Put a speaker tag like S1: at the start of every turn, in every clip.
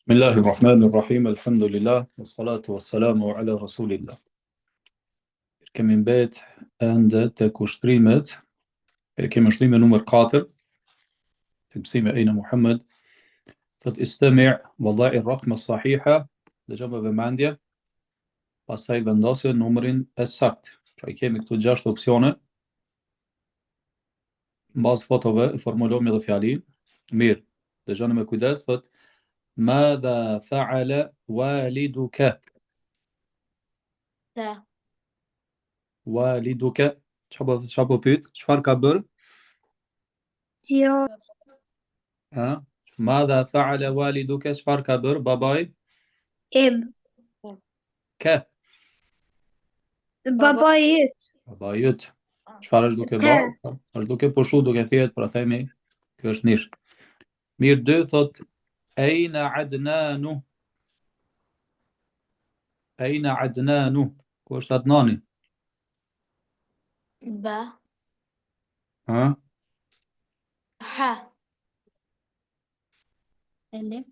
S1: Bismillahirrahmanirrahim, alhamdulillah, wassalatu wassalamu ala rasulillah. Kemi mbet ende të kushtrimet, kemi ushtrimin numër 4, të mësime ejna Muhammed, thot istami' wallahi rrahma sahiha, dëgjoj me vëmendje, pastaj vendosë numrin e sakt. Pra i kemi këtu 6 opsione. Mbas fotove formulojmë edhe fjalin. Mirë, dëgjoni me kujdes, thot Madha fa'ala waliduka. Waliduka. Çfarë pyet? Çfarë ka bërë? Ha? Madha fa'ala waliduka, çfarë ka bërë babai? Ka.
S2: Babai yt.
S1: Babai yt. Çfarë është duke bërë? Është duke pushu, duke thjet, pra themi, kjo është nish. Mirë, 2 thot Aina Adnanu. Aina Adnanu. Ku është Adnani?
S2: Ba.
S1: Ha?
S2: Ha. Elif.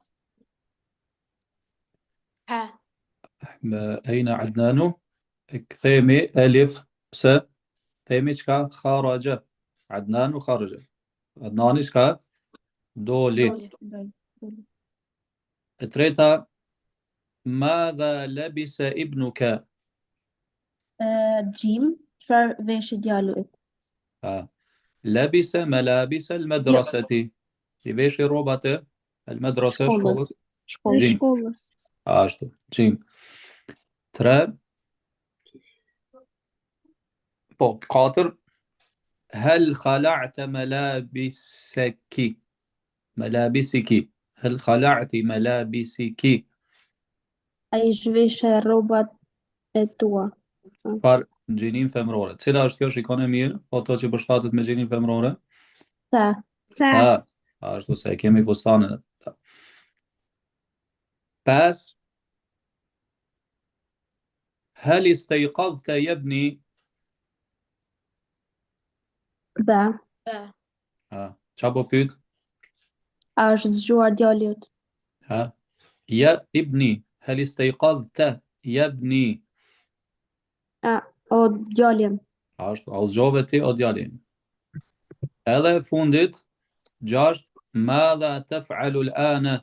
S2: Ha.
S1: Aina Adnanu. Kthemi alif se themi çka kharaja. Adnanu kharaja. Adnani çka doli. E treta Madha labisa ibnuka.
S2: Gjim. Çfarë veshi djali yt?
S1: Labisa malabisa al-madrasati. I veshi rrobat e al-madrasa shkollës.
S2: Shkollës.
S1: Ashtu. Gjim. 3 Po, 4 هل خلعت ملابسك ملابسك هل خلعت ملابسك
S2: Ai zhveshe rrobat e tua.
S1: Far gjinin femrore. Cila është kjo, shikoni mirë, ato që përshtatet me gjinin femrore?
S2: Sa.
S1: Ashtu se kemi fustanin. 5 هل استيقظت يا ابني
S2: Ba.
S1: Qa po pyet?
S2: A është zgjuar djali yt?
S1: يا ابني هل استيقظت يا ابني
S2: O djalin.
S1: Ashtu, a u zgjove ti o djalin. Edhe fundit 6 ماذا تفعل الآن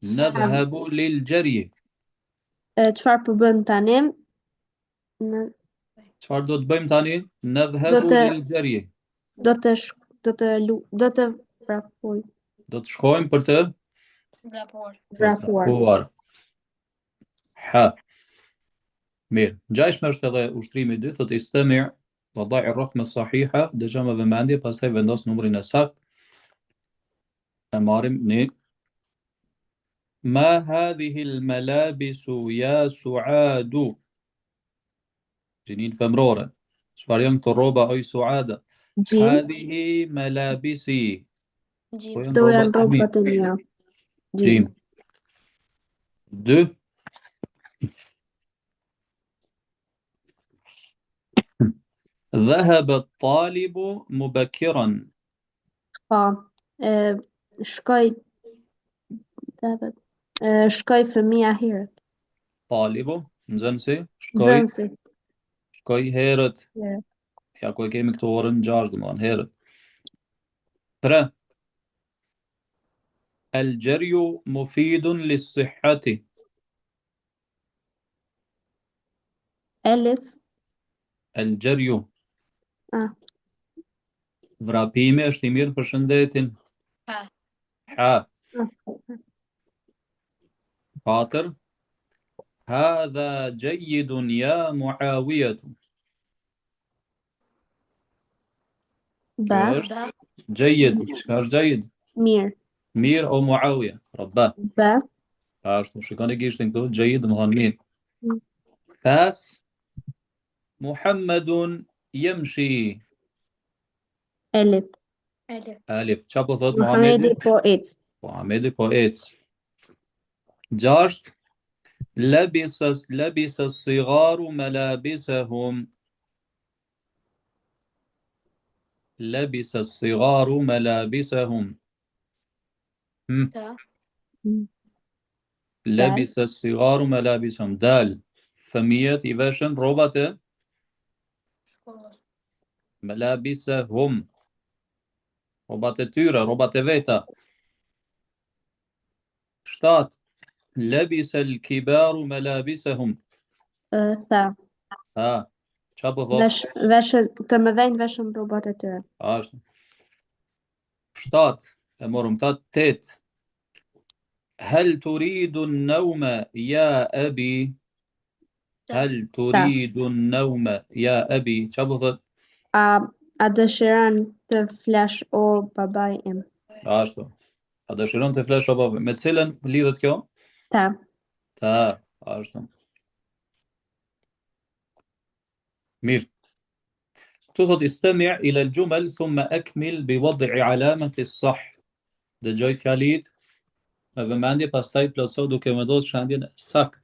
S1: نذهب للجري
S2: Çfarë po bën tani?
S1: Çfarë do të bëjmë tani? نذهب للجري
S2: Do të vrapoj.
S1: Do të shkojmë për të vrapuar. Ha. Mirë, ngjashme është edhe ushtrimi i dytë, thotë istami' wallahi rrahma sahiha, dëgjoj me vëmendje, pastaj vendos numrin e saktë. E marrim ne Ma hadhihi al-malabisu ya Suadu. Gjinin femrore. Çfarë janë këto rroba o Suada? Hadhihi malabisi.
S2: Këto janë rrobat e mia.
S1: Gjim. 2 ذهب الطالب مبكرا.
S2: Shkoj fëmia herët.
S1: Talibu, nxënësi,
S2: Nxënësi.
S1: Shkoj herët. Ja ku e kemi këtu orën 6, domethënë herët. 3 الجري مفيد للصحة.
S2: Elif.
S1: الجري. Vrapimi është i mirë për shëndetin. Ha. 4 هذا جيد يا معاوية.
S2: Ba.
S1: جيد. Çka është جيد? Mirë o Muawija. Rabba.
S2: Ba.
S1: Ashtu, shikoni gishtin këtu, gjejid, më thonë mirë. 5 Muhammedun yamshi.
S2: Elif.
S1: Alif. Qa po thot Muhamedi? Muhamedi po ec. 6 لبس الصغار ملابسهم. لبس الصغار ملابسهم. لبس الصغار ملابسهم دال fëmijët I veshën rrobat e ملابسهم rrobat e tyre, rrobat e veta. 7 لبس الكبار ملابسهم
S2: Tha.
S1: Çfarë po thot?
S2: Veshën të mëdhenj veshën rrobat e tyre.
S1: Ashtu. 7 e morëm 8 هل تريد النوم يا أبي هل تريد النوم يا أبي çfarë po thot?
S2: A dëshiron të flesh o babai im?
S1: Ashtu. A dëshiron të flesh o babai? Me cilën lidhet kjo?
S2: Ta.
S1: Ashtu. Mirë. Këtu thot istami' ila al-jumal thumma akmil bi wad'i alamati as-sah. Dëgjoj fjalit me vëmendje, pastaj plotso duke vendosur shëndjen sakt.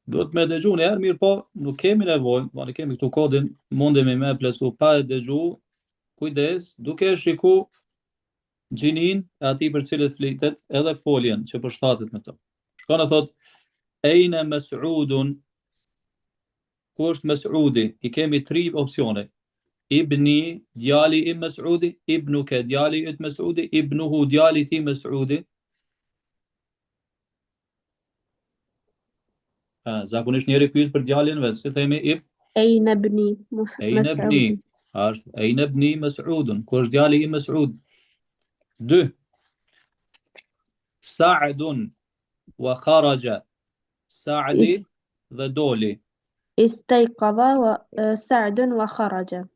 S1: Duhet me dëgju një herë, mirë po, nuk kemi nevojë, po ne kemi këtu kodin, mundemi me plotsu pa e dëgju, kujdes, duke shiku gjinin e atij për cilët flitet, edhe foljen që përshtatet me to. Shkon e thot Ejna Mas'udun, ku është Mas'udi? I kemi 3 opsione. Ibni, djali I Mas'udi, ibnuke, djali I Mas'udi, ibnuhu, djali ti Mas'udi. Zakonisht njeri pyet për djalin vet, si themi
S2: Ejna ibni
S1: Ejna ibni. Ashtu, Ejna ibni Mas'udun, ku është djali I Mas'ud? 2 Sa'dun wa kharaja. Sa'di dhe doli.
S2: Istayqadha wa Sa'dun wa kharaja.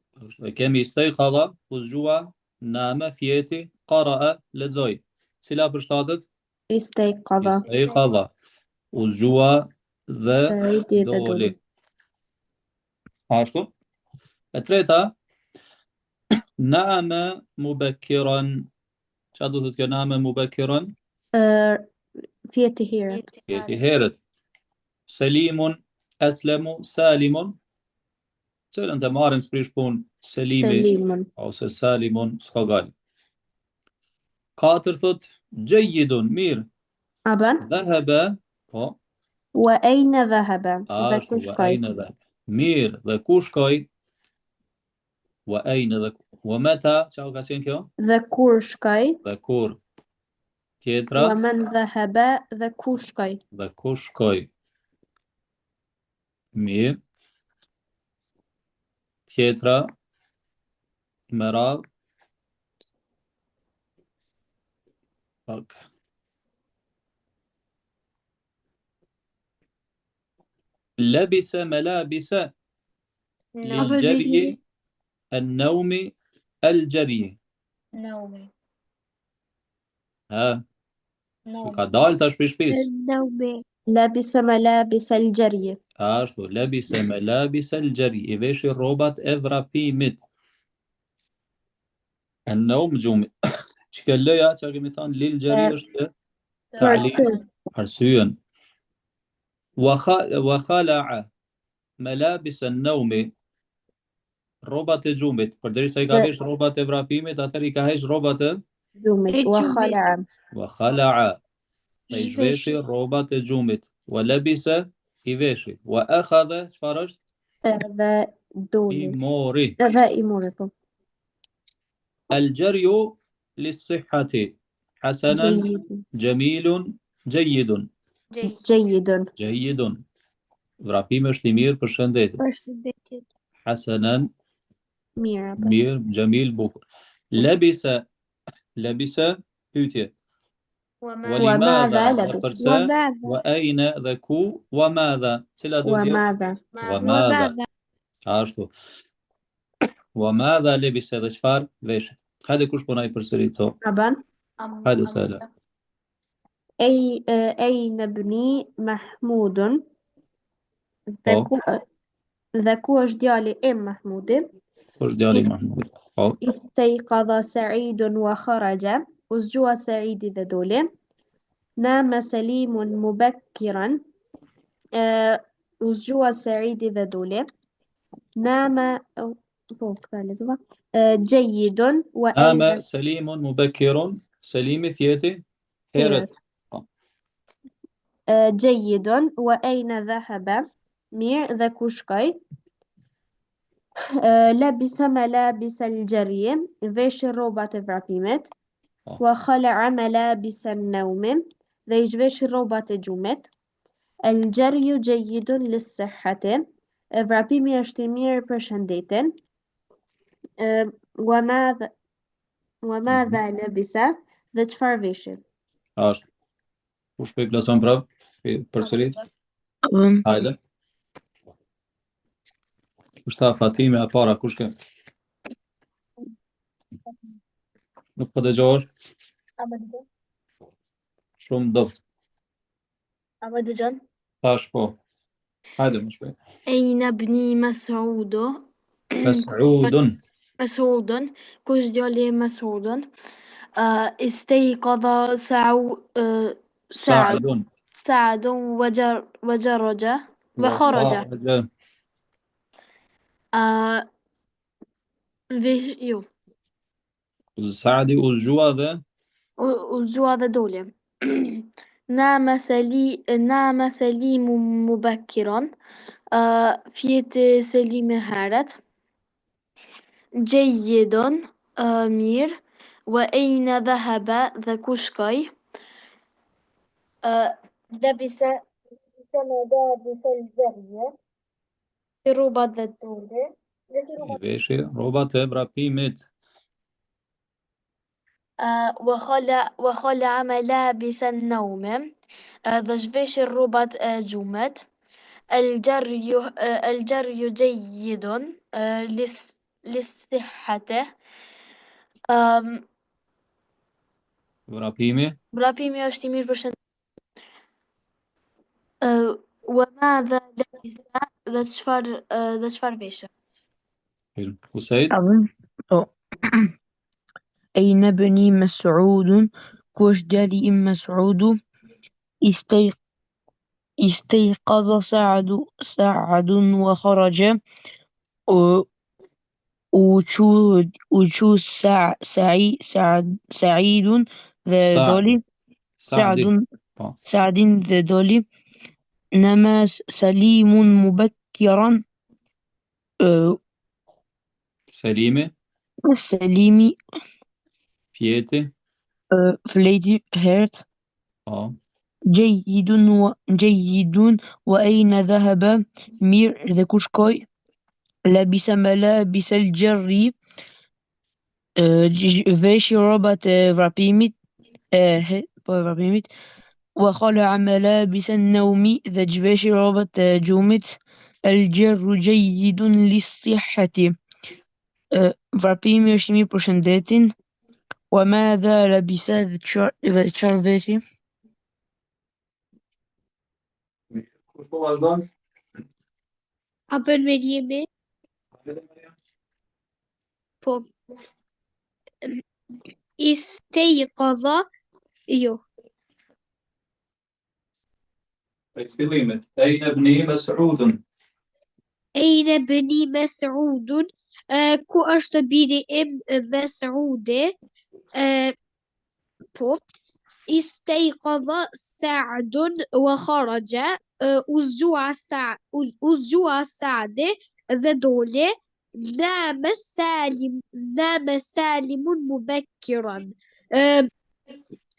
S1: Kemi istayqadha, u zgjua, nama, fjeti, qara'a, lexoj. Cila përshtatet?
S2: Istayqadha.
S1: Istayqadha. U zgjua dhe doli. Ashtu. E treta, nama mubakkiran. Çfarë do të thotë kjo nama mubakkiran?
S2: Fjeti herët.
S1: Fjeti herët. Selimun, aslamu, salimun. Cilën të marrim sprish punë Selimi ose Salimun, s'ka gal. 4 thot Jayyidun, mirë.
S2: Aban?
S1: Dhahaba, po.
S2: Wa ayna dhahaba? Dhe ku
S1: Wa
S2: shkoi?
S1: ayna dhahaba. Mirë, dhe ku shkoi? Wa ayna dhe wa mata, çfarë ka qenë kjo?
S2: Dhe kur shkoi?
S1: Dhe kur. Tjetra?
S2: Wa man dhahaba? Dhe ku shkoi?
S1: Dhe ku shkoi. Mirë. Tjetra? Me radhë. لبس ملابس للجري النوم الجري ka dalë tash për shtëpisë.
S2: لبس ملابس الجري.
S1: Ashtu, لبس ملابس الجري, I veshi rrobat e vrapimit. النوم gjumi. Çka leja, çka kemi thënë lil gjeri është ta'lim, arsyen. وخلع ملابس النوم, rrobat e gjumit. Përderisa I ka vesh rrobat e vrapimit, atëherë I ka heq rrobat e
S2: gjumit.
S1: وخلع I zhveshi rrobat e gjumit. ولبس I veshi. وأخذ çfarë është?
S2: Dhe doli.
S1: I mori.
S2: Dhe I mori, po.
S1: الجري للصحة حسنا جميل جيد. جيد. Vrapimi është I mirë për shëndetin. Hasanan, mirë, jamil, bukur. Labisa, pyetje. Walimadha, dhe përse, wa ajna dhe ku, wa madha. Cila do t'jetë? Wa madha. Ashtu. Wa madha labisa dhe çfarë vesh. Hajde kush punoj përsëri to.
S2: Aban.
S1: Hajde sala.
S2: Ejna ibni Mahmudun. Dhe ku është djali Im Mahmudi?
S1: Ku është djali Mahmudi?
S2: Istayqadha Sa'idun wa kharaja. U zgjua Sa'idi dhe doli. Nama Salimun mubakkiran. U zgjua Sa'idi dhe doli. Nama Jayyidun wa
S1: Nama Salimun mubakkirun. Salimi fjeti herët.
S2: جيد وأين ذهب mirë dhe ku shkoj لبس ملابس الجري veshi rrobat e vrapimit وخلع ملابس النوم dhe i zhveshi rrobat e gjumit الجري جيد للصحة vrapimi është i mirë për shëndetin وماذا لبس dhe çfarë veshi
S1: Ashtë. Kush po i plason prap? Përsëri. Hajde. Kush ta Fatime e para, kush ke? Nuk po dëgjohesh? Shumë dopt.
S2: Apo dëgjon
S1: Tash po. Hajde më shpejt.
S2: أين ابني مسعود
S1: Mes'udun.
S2: مسعود kush djali i Mas'udun استيقظ
S1: Sa'dun.
S2: سعد وجرج وخرج
S1: Kharaja.
S2: jo
S1: Sa'di u zgjua dhe
S2: u zgjua dhe doli نام سليم مبكرا fjeti Selimi herët جيد mirë وأين ذهب dhe ku shkoj لبس ملابس الجري rrobat dhe doli
S1: i veshi rrobat e vrapimit.
S2: وخلع ملابس النوم dhe zhveshi rrobat e gjumit الجري جيد للصحة
S1: Vrapimi.
S2: vrapimi është i mirë për shëndetin وماذا لبس dhe çfarë veshë
S1: Usaid.
S3: أين بني مسعود كوش جالي مسعود استيقظ سعد وخرج وشو سعيد ذا دولي سعد ذا دولي نما سليم مبكرا
S1: Selimi.
S3: سليمي
S1: Fjeti.
S3: فليتي هيرت جيد وأين ذهب مير ذا كوشكوي لبس ملابس الجري فيشي ربط فرابيميت وخلع ملابس النوم ذا جفيشي ربط جومت الجر جيد للصحة فرابيمي është i mirë për shëndetin وماذا لبس ذا çfarë
S1: Kush po vazhdon?
S2: Apo Meriemi po استيقظ jo
S1: Prej fillimit. Ejnë ibni Mes'udun.
S2: أين بني مسعود ku është biri im Mes'udi po استيقظ سعد وخرج uzgjua سعد dhe doli نام سالم مبكرا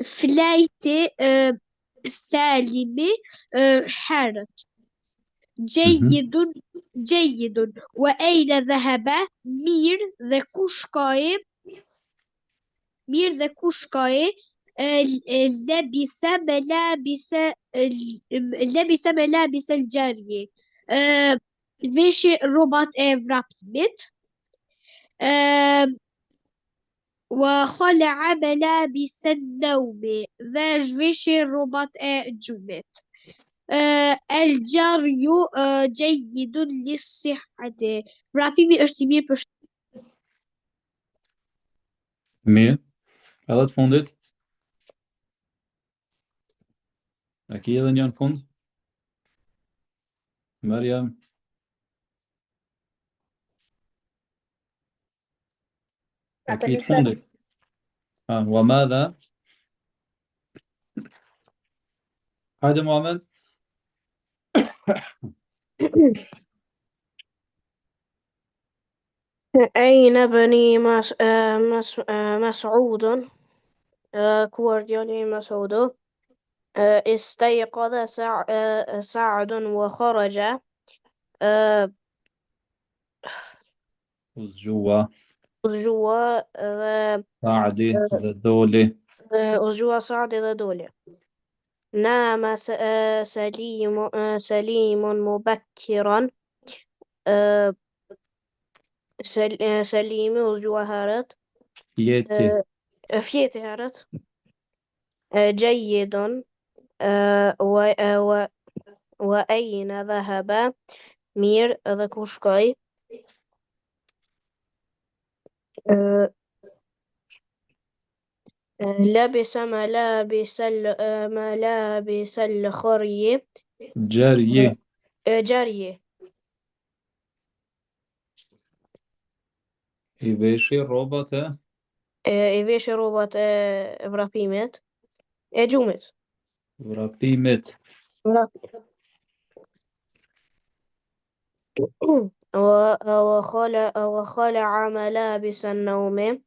S2: flejti Salimi herët جيد وأين ذهب mirë dhe ku shkoi لبس ملابس الجري veshi rrobat e vrapimit وخلع ملابس النوم dhe zhveshi rrobat e gjumit الجري جيد للصحة vrapimi është i mirë për
S1: Mirë. Edhe të fundit. A ki edhe një në fund? Mariam. A ki të fundit? Wa madha Hajde Muhammed.
S4: أين بني مسعود كور ديالي مسعود استيقظ سعد وخرج
S1: Uzgjua,
S4: جوا
S1: Saadi dhe Doli.
S4: جوا سعد dhe Doli نام سليم مبكرا سليم جوا هارت
S1: Jeti,
S4: فيتي هارت جيد وأين ذهب مير edhe ku shkoj لبس ملابس الخري
S1: Gjerje,
S4: جارية
S1: I veshi rrobat e
S4: I veshi rrobat e vrapimit e gjumit
S1: vrapimit.
S4: وخلع ملابس النوم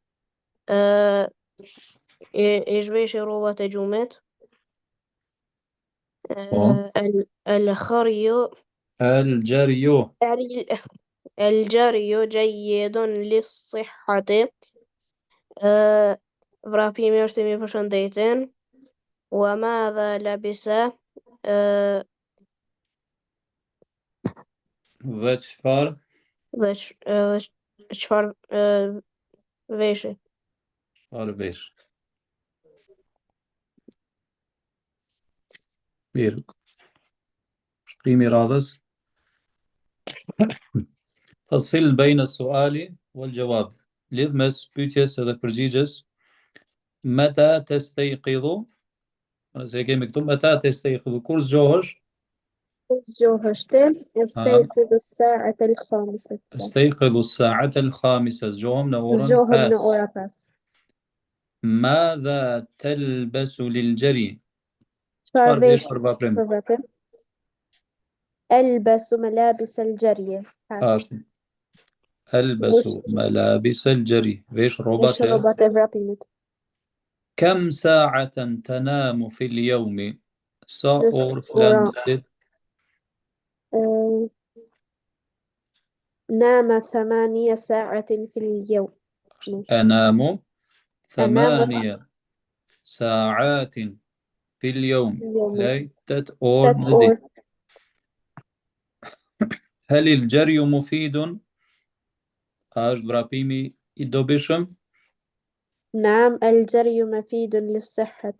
S4: I zhveshi rrobat e gjumit الخري
S1: Al-Gjerju,
S4: الجري جيد للصحة vrapimi është I mirë për shëndetin وماذا لبس
S1: dhe çfar
S4: dhe çfarë veshi
S1: vesh. Mirë. Shkrimi I radhës. Tafsil bejnë suali wal jawab. Lidh mes pyetjes edhe përgjigjes. Meta tastayqidhu. Nëse kemi këtu meta tastayqidhu, kur zgjohesh?
S2: زجوجة يستيقظ الساعة الخامسة
S1: استيقظ الساعة الخامسة. زجوهم نورا
S2: زجوجة من
S1: باس.
S2: أورا باس
S1: ماذا تلبس للجري؟
S2: شفار
S1: فيش
S2: فيش
S1: بربابرم.
S2: بربابرم ألبس ملابس الجري
S1: ألبس ملابس الجري. فيش
S2: إيش
S1: رباطة.
S2: رباط إفرابيمت
S1: كم ساعة تنام في اليوم؟ سأور فلان
S2: نام 8 ساعات في اليوم
S1: أنام 8 ساعات في اليوم. ليتت أور ندي. هل الجري مفيد؟ أش برابيمي إدوبيشم.
S2: نعم الجري مفيد للصحة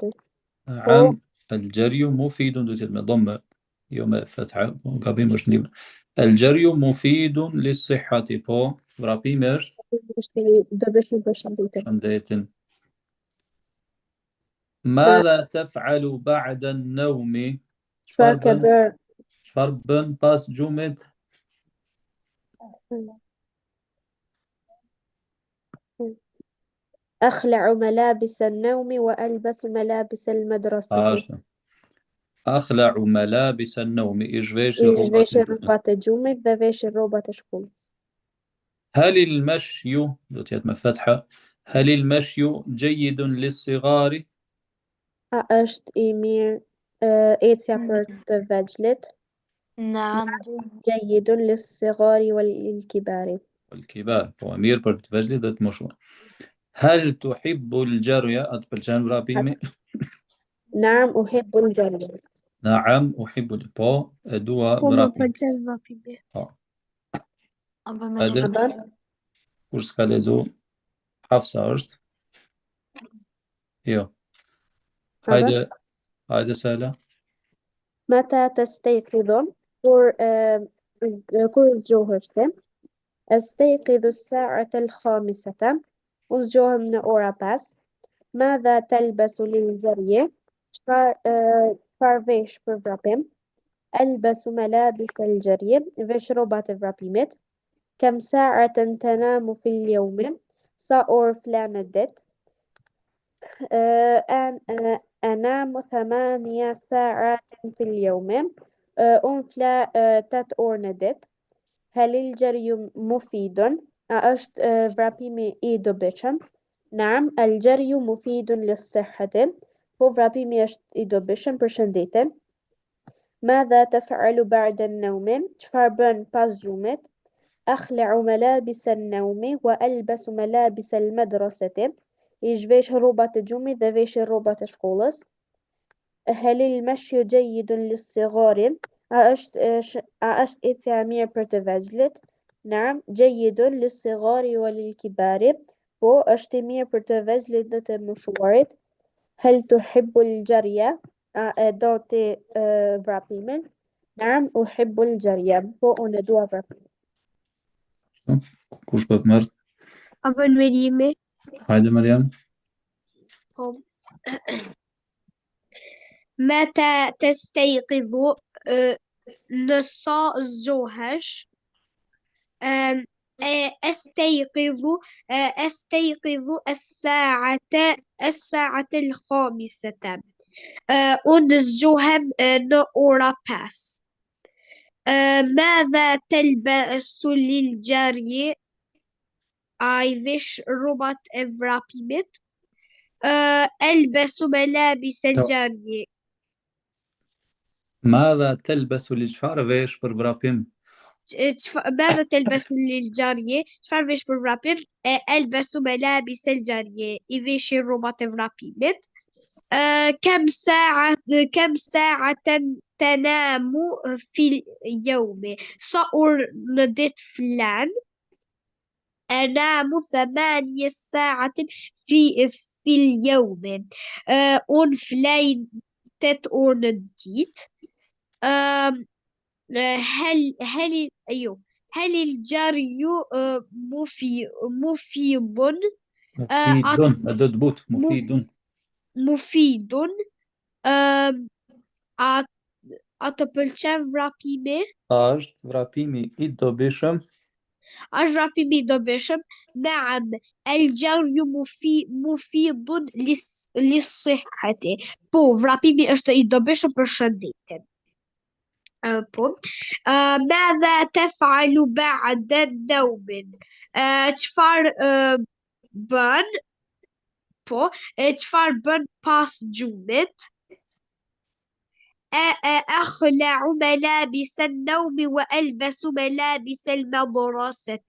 S1: نعم الجري مفيد ضم يوم فتحة برابيم مش نيم. الجري مفيد للصحة بو برابيمش شنديتن. ماذا تفعل بعد النوم؟ شفربن باس جومت
S2: أخلع ملابس النوم وألبس ملابس المدرسة
S1: أخلع ملابس النوم. إجفيش
S2: رباط جومت ذفيش رباط شكولت.
S1: هل المشي فتحة هل المشي جيد للصغار؟
S2: أشت إيمير إيتيا بيرت فاجلت.
S3: نعم
S2: جيد للصغار والكبار.
S1: والكبار هو أمير بيرت فاجلت ذات مشروع. هل تحب الجري؟ أتبلشان برابيمي.
S2: نعم أحب الجري.
S1: نعم أحب البو دوا برابيمي. هذا كورس كاليزو حفصة أرشت. يو هذا سهلة.
S2: متى تستيقظ؟ كل جوهرتم. أستيقظ الساعة 5 أسجوه من أورا باس. ماذا تلبس للجري؟ فارفيش برابيم. ألبس ملابس الجري فيش رباط الرابيمت. كم ساعة تنام في اليوم؟ سأور فلاندت. أنام 8 ساعات في اليوم أنفلا 8 orë në ditë. هل الجري مفيد؟ أشت vrapimi I dobishëm. نعم الجري مفيد للصحة. Po vrapimi është I dobishëm për shëndetin. ماذا تفعل بعد النوم؟ çfarë bën pas gjumit? أخلع ملابس النوم وألبس ملابس المدرسة. I zhvesh rrobat e gjumit dhe vesh rrobat e shkollës. هل المشي جيد للصغار؟ A është ecja mirë për të vegjëlit? نعم جيد للصغار وللكبار. Po është I mirë për të vegjëlit dhe të moshuarit. هل تحب الجري؟ A do ti vrapimin? نعم أحب الجري. Po unë dua vrapimin.
S1: Kush po të merr?
S4: Apo Merimi.
S1: Hajde Mariam.
S5: متى تستيقظ لصا zgjohesh أستيقظ الساعة الخامسة unë zgjohem në ora 5 ماذا تلبس للجري I vesh rrobat e vrapimit ألبس ملابس الجري
S1: ماذا تلبس للشفار vesh për vrapim?
S5: ماذا تلبس للجري çfarë vesh për vrapim ألبس ملابس الجري I vesh rrobat e vrapimit كم ساعة تنام في اليوم sa orë në ditë flan أنام 8 ساعات في اليوم unë flej 8 orë në ditë هل الجري مفيد
S1: do të but
S5: مفيد a të pëlqen vrapimi?
S1: Është vrapimi I dobishëm?
S5: është vrapimi I dobishëm? نعم الجري مفيد للصحة. Po vrapimi është I dobishëm për shëndetin. Po ماذا تفعل بعد النوم çfarë bën po çfarë bën pas gjumit أخلع ملابس النوم وألبس ملابس المدرسة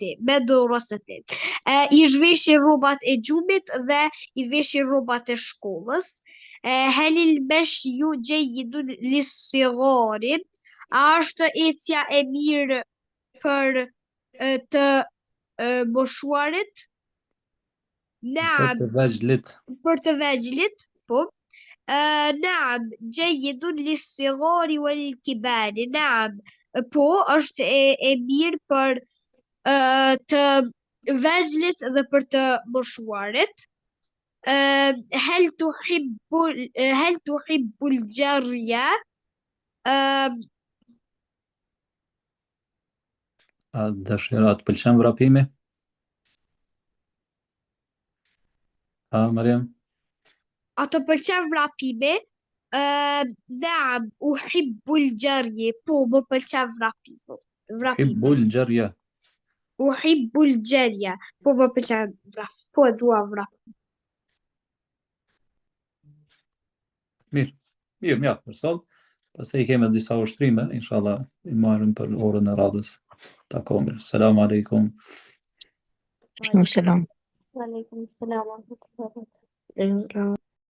S5: I zhvesh rrobat e gjumit dhe I vesh rrobat e shkollës هل المشي جيد للصغار A është ecja e mirë për të moshuarit?
S1: Për të vegjëlit.
S5: Për të vegjëlit, po. نعم جيد للصغار وللكبار. نعم po është e mirë për të vegjëlit dhe për të moshuarit. هل تحب الجري
S1: A dëshira të pëlqen vrapimi? Mariam?
S5: A të pëlqen vrapimi? نعم أحب الجري. Po më pëlqen vrapimi.
S1: أحب الجري.
S5: أحب الجري. Po më pëlqen vrapimi. Po dua vrapimi.
S1: Mirë, mjaft për sot. Pastaj kemi disa ushtrime, inshallah I marrim për orën e radhës. Takomi. Selamu alaikum.
S3: Selam.
S2: Wa alaikum salam wa rahmatullahi wa barakatuh.